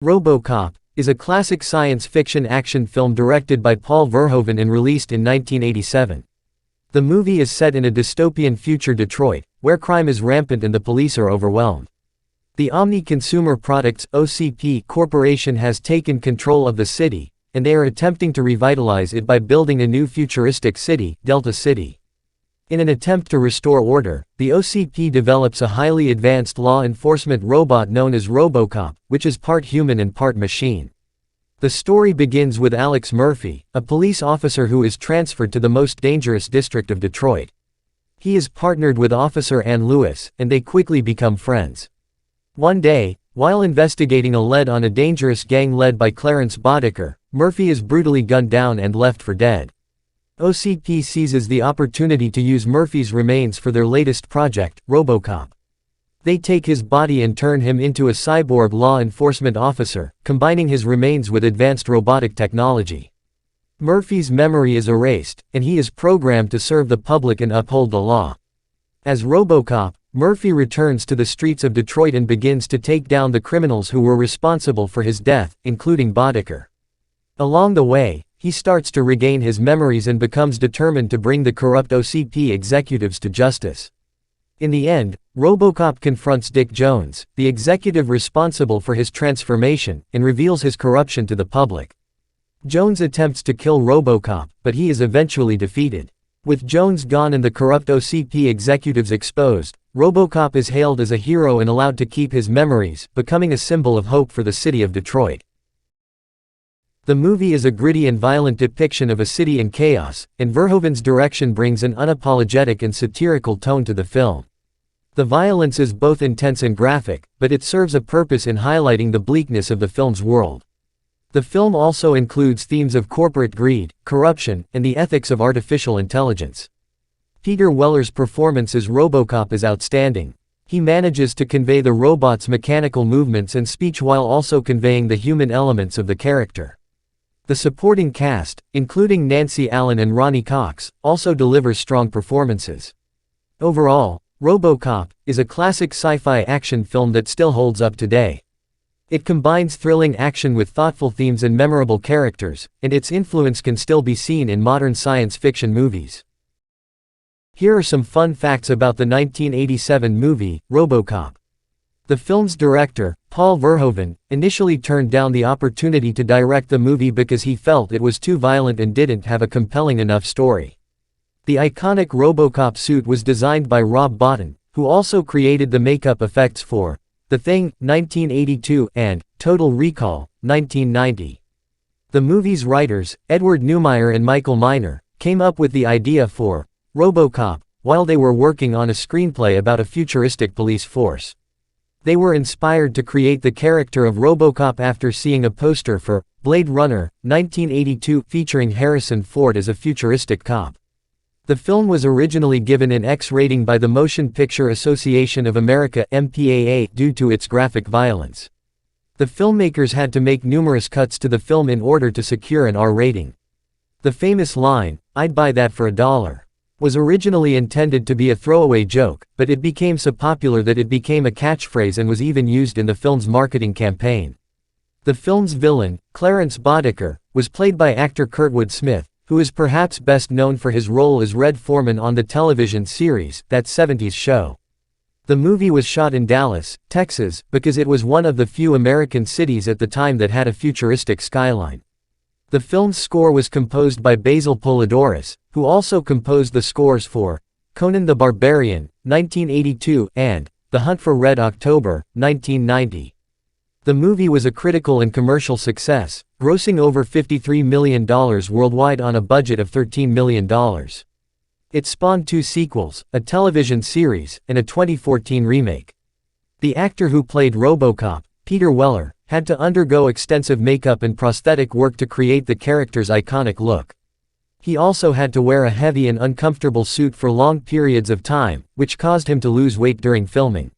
RoboCop is a classic science fiction action film directed by Paul Verhoeven and released in 1987. The movie is set in a dystopian future Detroit, where crime is rampant and the police are overwhelmed. The Omni Consumer Products (OCP) Corporation has taken control of the city, and they are attempting to revitalize it by building a new futuristic city, Delta City. In an attempt to restore order, the OCP develops a highly advanced law enforcement robot known as RoboCop, which is part human and part machine. The story begins with Alex Murphy, a police officer who is transferred to the most dangerous district of Detroit. He is partnered with Officer Ann Lewis, and they quickly become friends. One day, while investigating a lead on a dangerous gang led by Clarence Boddicker, Murphy is brutally gunned down and left for dead. OCP seizes the opportunity to use Murphy's remains for their latest project, RoboCop. They take his body and turn him into a cyborg law enforcement officer, combining his remains with advanced robotic technology. Murphy's memory is erased, and he is programmed to serve the public and uphold the law. As RoboCop, Murphy returns to the streets of Detroit and begins to take down the criminals who were responsible for his death, including Boddicker. Along the way, he starts to regain his memories and becomes determined to bring the corrupt OCP executives to justice. In the end, RoboCop confronts Dick Jones, the executive responsible for his transformation, and reveals his corruption to the public. Jones attempts to kill RoboCop, but he is eventually defeated. With Jones gone and the corrupt OCP executives exposed, RoboCop is hailed as a hero and allowed to keep his memories, becoming a symbol of hope for the city of Detroit. The movie is a gritty and violent depiction of a city in chaos, and Verhoeven's direction brings an unapologetic and satirical tone to the film. The violence is both intense and graphic, but it serves a purpose in highlighting the bleakness of the film's world. The film also includes themes of corporate greed, corruption, and the ethics of artificial intelligence. Peter Weller's performance as RoboCop is outstanding. He manages to convey the robot's mechanical movements and speech while also conveying the human elements of the character. The supporting cast, including Nancy Allen and Ronny Cox, also delivers strong performances. Overall, RoboCop is a classic sci-fi action film that still holds up today. It combines thrilling action with thoughtful themes and memorable characters, and its influence can still be seen in modern science fiction movies. Here are some fun facts about the 1987 movie, RoboCop. The film's director, Paul Verhoeven, initially turned down the opportunity to direct the movie because he felt it was too violent and didn't have a compelling enough story. The iconic RoboCop suit was designed by Rob Bottin, who also created the makeup effects for The Thing, 1982, and Total Recall, 1990. The movie's writers, Edward Neumeier and Michael Miner, came up with the idea for RoboCop while they were working on a screenplay about a futuristic police force. They were inspired to create the character of RoboCop after seeing a poster for Blade Runner, 1982, featuring Harrison Ford as a futuristic cop. The film was originally given an X rating by the Motion Picture Association of America (MPAA) due to its graphic violence. The filmmakers had to make numerous cuts to the film in order to secure an R rating. The famous line, "I'd buy that for $1," was originally intended to be a throwaway joke, but it became so popular that it became a catchphrase and was even used in the film's marketing campaign. The film's villain, Clarence Boddicker, was played by actor Kurtwood Smith, who is perhaps best known for his role as Red Foreman on the television series, That 70s Show. The movie was shot in Dallas, Texas, because it was one of the few American cities at the time that had a futuristic skyline. The film's score was composed by Basil Polidoris, who also composed the scores for Conan the Barbarian, 1982, and The Hunt for Red October, 1990. The movie was a critical and commercial success, grossing over $53 million worldwide on a budget of $13 million. It spawned 2 sequels, a television series, and a 2014 remake. The actor who played RoboCop, Peter Weller, had to undergo extensive makeup and prosthetic work to create the character's iconic look. He also had to wear a heavy and uncomfortable suit for long periods of time, which caused him to lose weight during filming.